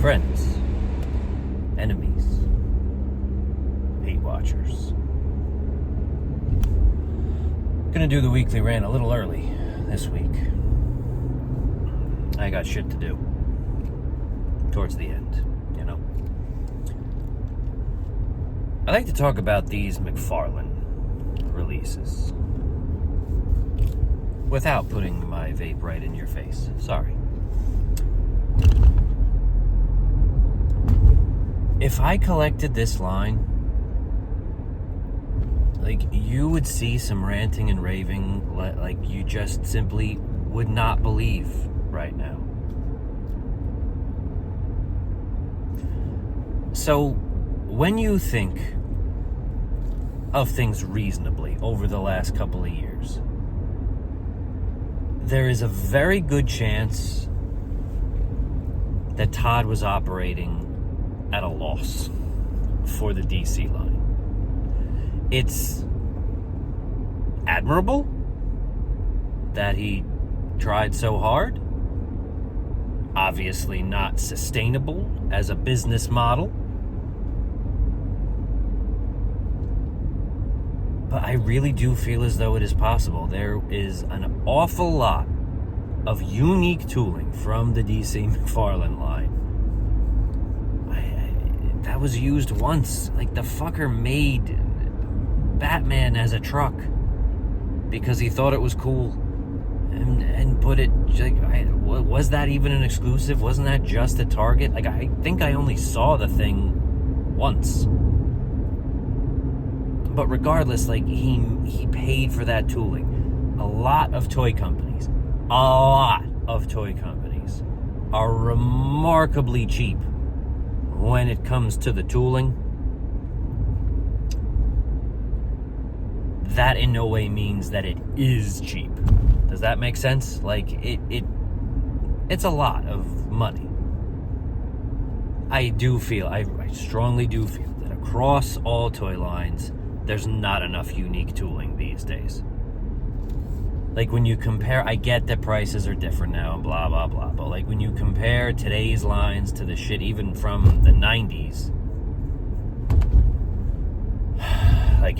friends, enemies, hate watchers. Gonna do the weekly rant a little early this week. I got shit to do towards the end, you know. I like to talk about these McFarlane releases without putting my vape right in your face. Sorry. If I collected this line, like, you would see some ranting and raving like you just simply would not believe right now. So, when you think of things reasonably over the last couple of years, there is a very good chance that Todd was operating at a loss for the DC line. It's admirable that he tried so hard. Obviously not sustainable as a business model. But I really do feel as though it is possible. There is an awful lot of unique tooling from the DC McFarlane line that was used once. Like, the fucker made Batman as a truck because he thought it was cool and put it, like, was that even an exclusive? Wasn't that just a Target? Like, I think I only saw the thing once. But regardless, like, he paid for that tooling. A lot of toy companies are remarkably cheap when it comes to the tooling. That in no way means that it is cheap. Does that make sense? Like, it's a lot of money. I strongly do feel that across all toy lines, there's not enough unique tooling these days. Like, when you compare, I get that prices are different now and blah, blah, blah, but like, when you compare today's lines to the shit even from the 90s, like,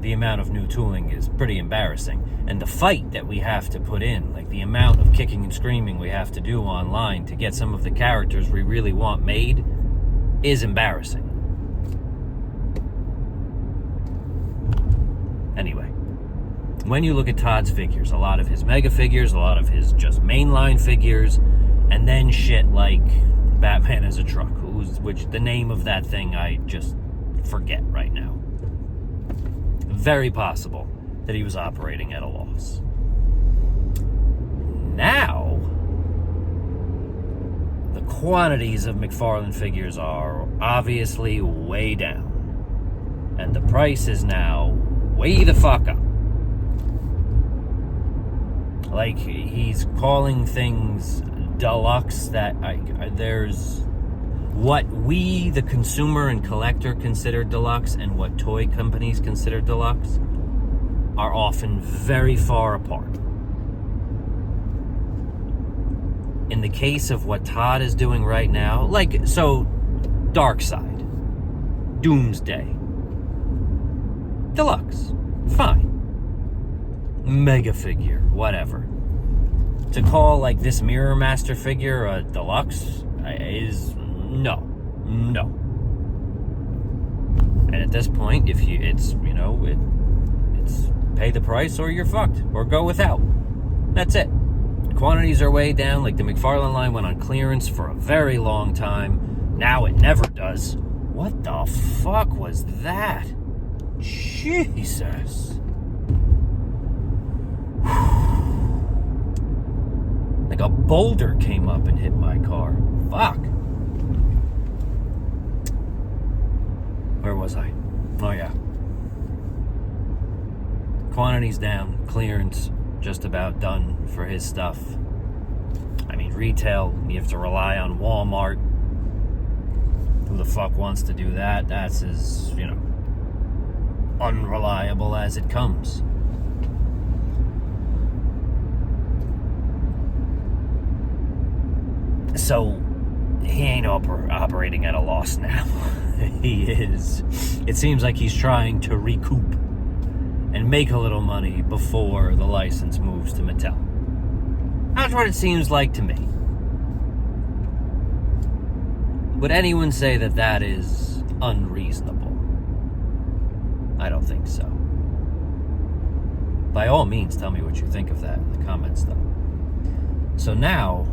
the amount of new tooling is pretty embarrassing. And the fight that we have to put in, like the amount of kicking and screaming we have to do online to get some of the characters we really want made, is embarrassing. Anyway, when you look at Todd's figures, a lot of his mega figures, a lot of his just mainline figures, and then shit like Batman as a truck, which the name of that thing I just forget right now. Very possible that he was operating at a loss. Now, the quantities of McFarlane figures are obviously way down. And the price is now way the fuck up. Like, he's calling things deluxe that there's what we, the consumer and collector, consider deluxe and what toy companies consider deluxe are often very far apart. In the case of what Todd is doing right now, like, so, Darkseid, Doomsday, deluxe, fine. Mega figure, whatever. To call, like, this Mirror Master figure a deluxe is no. And at this point, if it's pay the price or you're fucked, or go without. That's it. Quantities are way down. Like, the McFarlane line went on clearance for a very long time. Now it never does. What the fuck was that? Jesus. Like a boulder came up and hit my car. Fuck. Where was I? Oh, yeah. Quantities down, clearance just about done for his stuff. I mean, retail, you have to rely on Walmart. Who the fuck wants to do that? That's as, unreliable as it comes. So, he ain't operating at a loss now. He is. It seems like he's trying to recoup and make a little money before the license moves to Mattel. That's what it seems like to me. Would anyone say that that is unreasonable? I don't think so. By all means, tell me what you think of that in the comments, though. So now,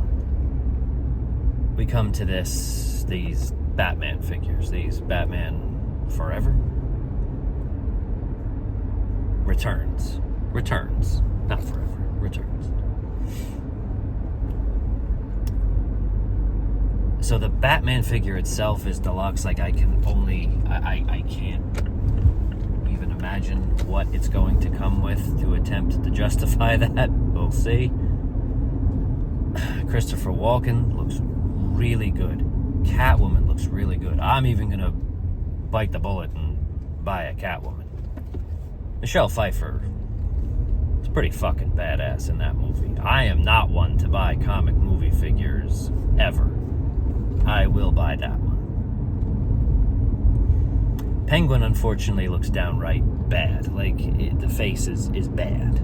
we come to these Batman figures, these Batman Forever? Returns, not Forever, Returns. So the Batman figure itself is deluxe. Like, I can't even imagine what it's going to come with to attempt to justify that. We'll see. Christopher Walken looks really good. Catwoman looks really good. I'm even gonna bite the bullet and buy a Catwoman. Michelle Pfeiffer is pretty fucking badass in that movie. I am not one to buy comic movie figures ever. I will buy that one. Penguin, unfortunately, looks downright bad. Like, the face is bad.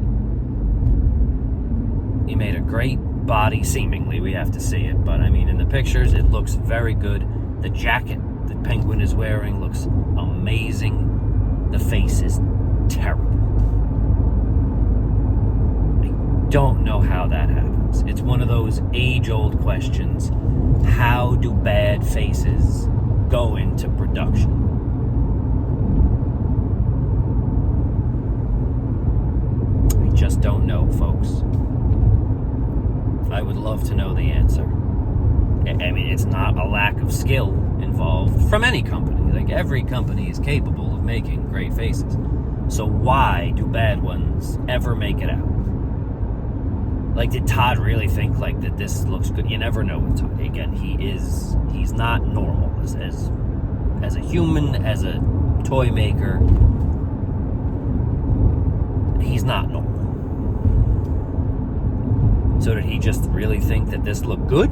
He made a great body, seemingly. We have to see it. But, I mean, in the pictures, it looks very good. The jacket that Penguin is wearing looks amazing. The face is terrible. I don't know how that happens. It's one of those age-old questions. How do bad faces go into production? I just don't know, folks. I would love to know the answer. I mean, it's not a lack of skill involved from any company. Like, every company is capable of making great faces. So why do bad ones ever make it out? Like, did Todd really think, like, that this looks good? You never know with Todd. Again, he's not normal as a human, as a toy maker. He's not normal. So did he just really think that this looked good?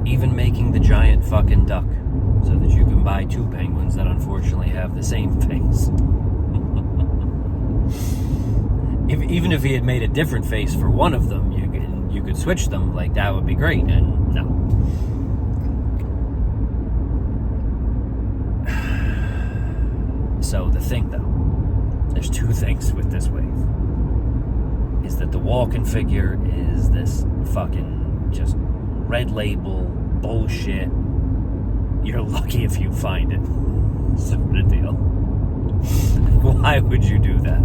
Even making the giant fucking duck so that you can buy two penguins that unfortunately have the same face. Even if he had made a different face for one of them, you could switch them. Like, that would be great. And no. So the thing, though, there's two things with this wave. Is that the Walken figure is this fucking just red label bullshit. You're lucky if you find it. Sort of deal. Why would you do that?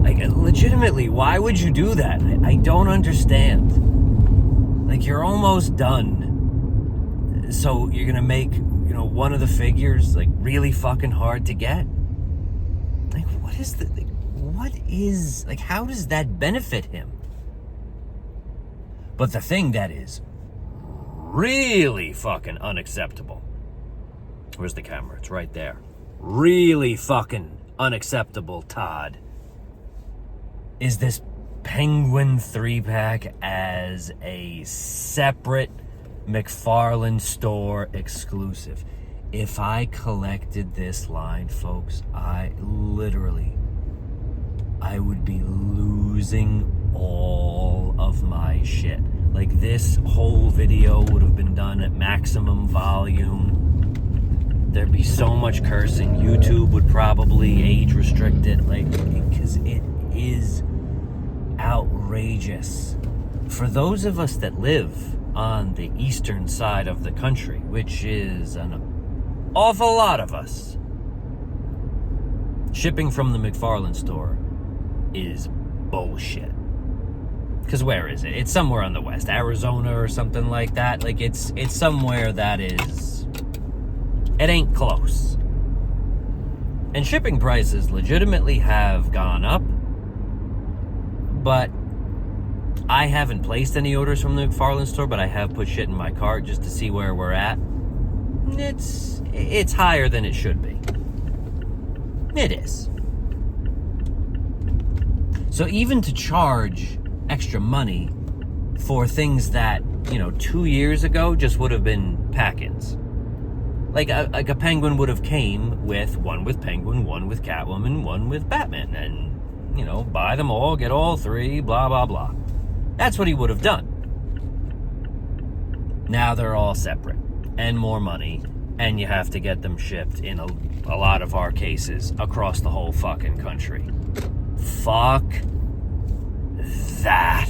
Like, legitimately, why would you do that? I don't understand. Like, you're almost done. So you're gonna make, one of the figures, like, really fucking hard to get? Like, how does that benefit him? But the thing that is really fucking unacceptable. Where's the camera? It's right there. Really fucking unacceptable, Todd. Is this Penguin 3-pack as a separate McFarlane store exclusive. If I collected this line, folks, I would be losing all of my shit. Like, this whole video would have been done at maximum volume. There'd be so much cursing. YouTube would probably age restrict it, because it is outrageous. For those of us that live on the eastern side of the country, which is an awful lot of us, shipping from the McFarlane store is bullshit. Because where is it? It's somewhere on the west, Arizona or something like that. Like, it's somewhere that is, it ain't close. And shipping prices legitimately have gone up, but I haven't placed any orders from the McFarlane store, but I have put shit in my cart just to see where we're at. It's higher than it should be. It is. So even to charge extra money for things that, 2 years ago just would have been pack-ins. Like a Penguin would have came with one with Penguin, one with Catwoman, one with Batman, and, buy them all, get all three, blah, blah, blah. That's what he would have done. Now they're all separate, and more money, and you have to get them shipped in a lot of our cases across the whole fucking country. Fuck that.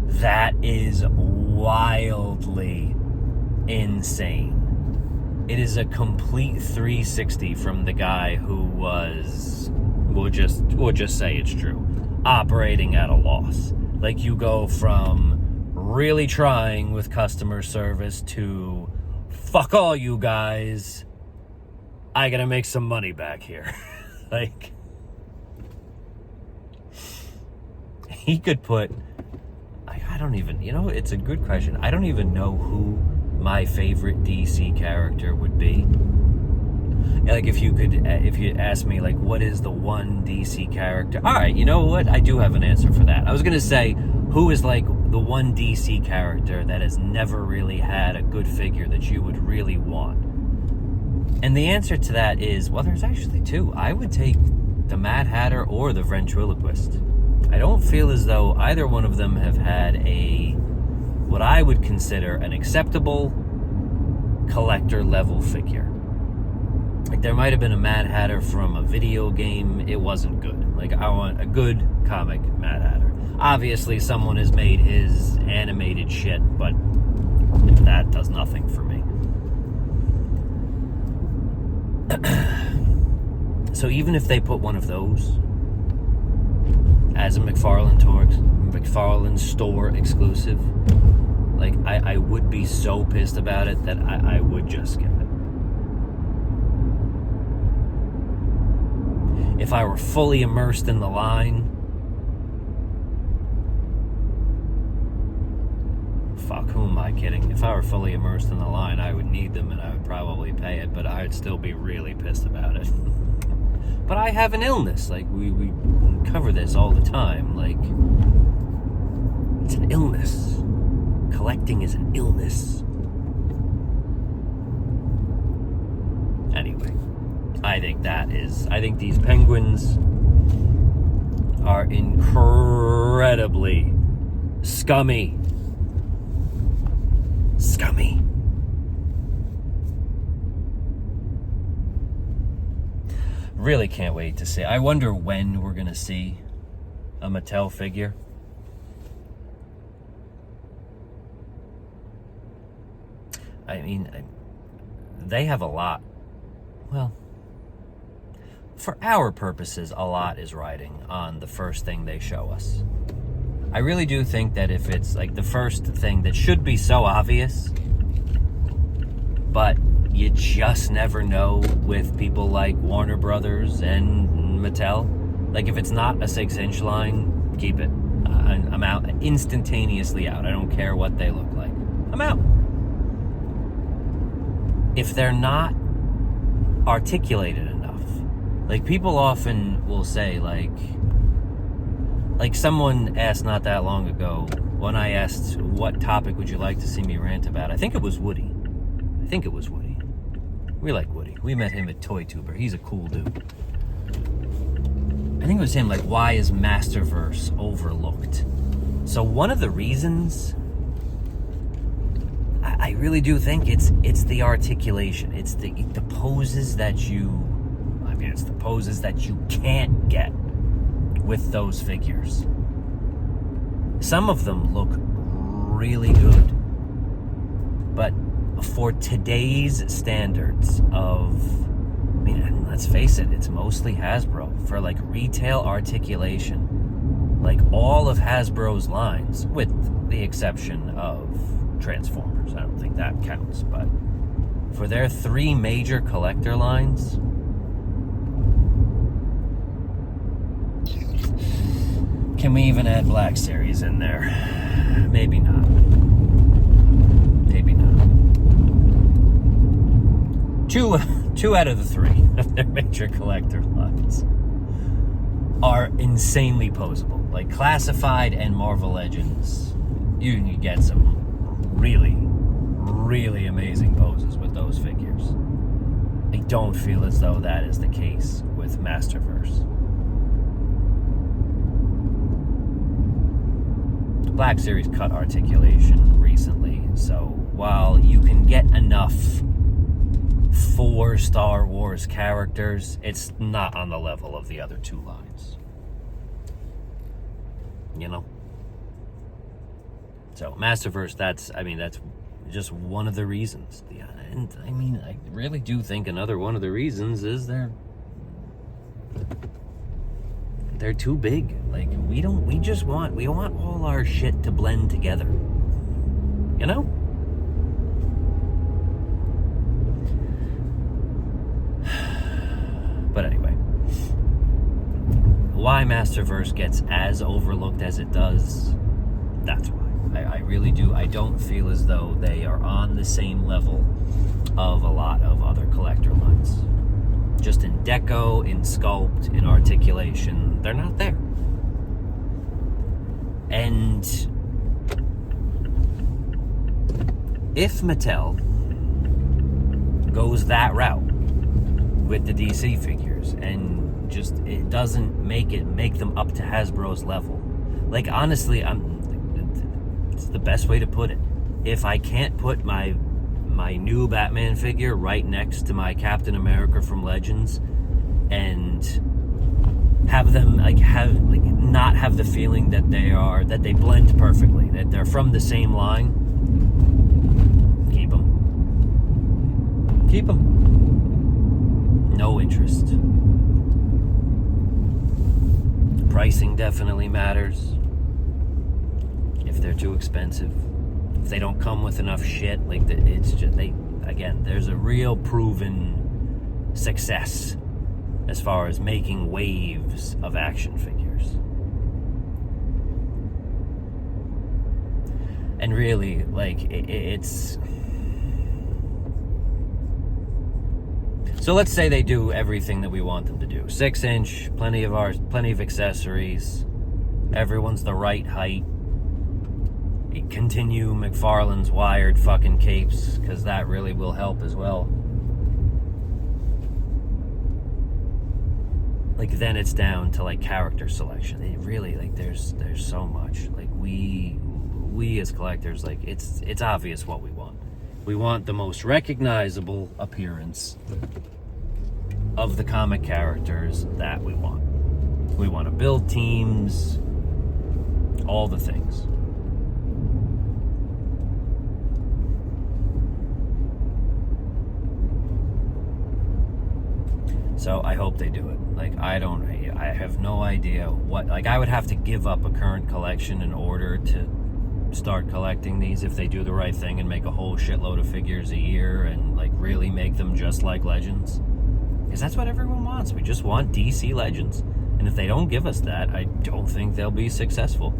That is wildly insane. It is a complete 360 from the guy who was, we'll just say it's true, operating at a loss. Like, you go from really trying with customer service to, fuck all you guys, I gotta make some money back here. Like, he could put, I don't even, it's a good question. I don't even know who my favorite DC character would be. Like, if you ask me, like, what is the one DC character? All right, you know what? I do have an answer for that. I was going to say, who is, like, the one DC character that has never really had a good figure that you would really want? And the answer to that is, well, there's actually two. I would take the Mad Hatter or the Ventriloquist. I don't feel as though either one of them have had what I would consider an acceptable collector level figure. Like, there might have been a Mad Hatter from a video game. It wasn't good. Like, I want a good comic Mad Hatter. Obviously, someone has made his animated shit, but that does nothing for me. So even if they put one of those as a McFarlane store exclusive, like, I would be so pissed about it that I would just skip it. If I were fully immersed in the line, fuck, who am I kidding? If I were fully immersed in the line, I would need them and I would probably pay it, but I'd still be really pissed about it. But I have an illness. Like, we cover this all the time. Like, it's an illness. Collecting is an illness. Anyway, I think these Penguins are incredibly scummy. Scummy. Really can't wait to see. I wonder when we're going to see a Mattel figure. I mean, they have a lot. Well, for our purposes, a lot is riding on the first thing they show us. I really do think that if it's like the first thing that should be so obvious, but you just never know with people like Warner Brothers and Mattel. Like, if it's not a 6-inch line, keep it. I'm out, instantaneously out. I don't care what they look like. I'm out. If they're not articulated enough, like, people often will say, like someone asked not that long ago when I asked, what topic would you like to see me rant about? I think it was Woody. We like Woody. We met him at Toy Tuber. He's a cool dude. I think it was him, like, why is Masterverse overlooked? So one of the reasons, I really do think it's the articulation. It's the poses that it's the poses that you can't get with those figures. Some of them look really good, but for today's standards of, I mean, let's face it, it's mostly Hasbro. For, like, retail articulation, like, all of Hasbro's lines, with the exception of Transformers, I don't think that counts, but for their 3 major collector lines, can we even add Black Series in there? Maybe not. Maybe not. Two out of the 3 of their major collector lines are insanely posable. like Classified and Marvel Legends, you can get some really, really amazing poses with those figures. I don't feel as though that is the case with Masterverse. Black Series cut articulation recently, so while you can get enough for Star Wars characters, it's not on the level of the other two lines. You know? So, Masterverse, that's just one of the reasons. And, I mean, I really do think another one of the reasons is they're too big. Like, we want all our shit to blend together. You know? But anyway, why Masterverse gets as overlooked as it does, that's why. I really do. I don't feel as though they are on the same level of a lot of other collector lines. Just in deco, in sculpt, in articulation, they're not there. And if Mattel goes that route with the DC figures and just it doesn't make them up to Hasbro's level, like, honestly, it's the best way to put it. If I can't put my new Batman figure right next to my Captain America from Legends and have them not have the feeling that they blend perfectly, that they're from the same line, keep them. No interest. Pricing definitely matters. If they're too expensive, if they don't come with enough shit, there's a real proven success as far as making waves of action figures. And really, it's... So let's say they do everything that we want them to do. 6-inch, plenty of accessories, everyone's the right height. Continue McFarlane's wired fucking capes, because that really will help as well. Then it's down to character selection. It really there's so much. We as collectors, it's obvious what we want. We want the most recognizable appearance of the comic characters that we want. We want to build teams, all the things. So I hope they do it. I have no idea what, I would have to give up a current collection in order to start collecting these if they do the right thing and make a whole shitload of figures a year and really make them just like Legends. Because that's what everyone wants. We just want DC Legends. And if they don't give us that, I don't think they'll be successful.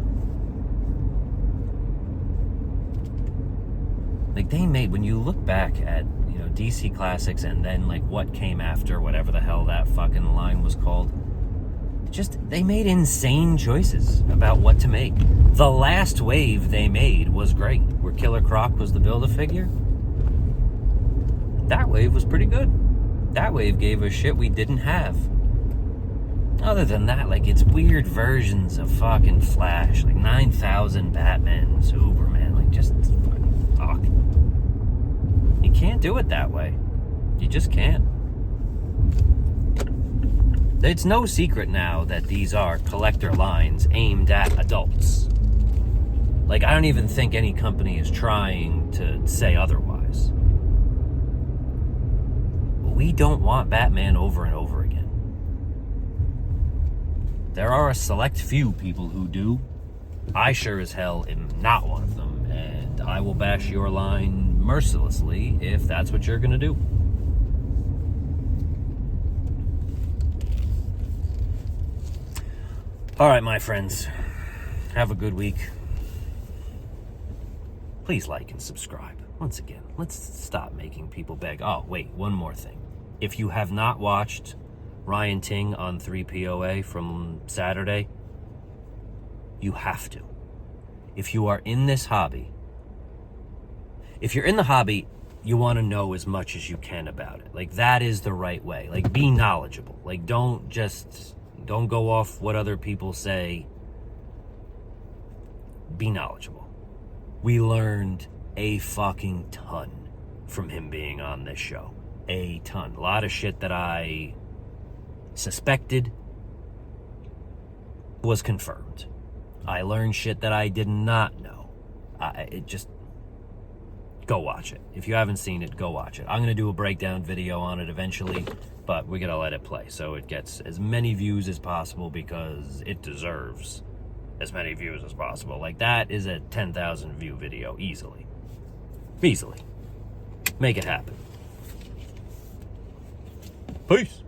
They made, when you look back at DC Classics and then what came after, whatever the hell that fucking line was called, they made insane choices about what to make. The last wave they made was great, where Killer Croc was the Build-A-Figure. That wave was pretty good. That wave gave us shit we didn't have. Other than that, it's weird versions of fucking Flash, 9,000 Batman, Superman, just fucking fuck. You can't do it that way. You just can't. It's no secret now that these are collector lines aimed at adults. I don't even think any company is trying to say otherwise. But we don't want Batman over and over again. There are a select few people who do. I sure as hell am not one of them, and I will bash your line mercilessly if that's what you're gonna do. All right, my friends, have a good week. Please like and subscribe. Once again, let's stop making people beg. Oh, wait, one more thing. If you have not watched Ryan Ting on 3POA from Saturday, You have to. If you are in this hobby, if you're in the hobby, you want to know as much as you can about it. Like, that is the right way. Like, be knowledgeable. Like, don't go off what other people say. Be knowledgeable. We learned a fucking ton from him being on this show. A ton. A lot of shit that I suspected was confirmed. I learned shit that I did not know. Go watch it. If you haven't seen it, go watch it. I'm going to do a breakdown video on it eventually, but we're going to let it play so it gets as many views as possible because it deserves as many views as possible. Like, that is a 10,000 view video easily. Easily. Make it happen. Peace.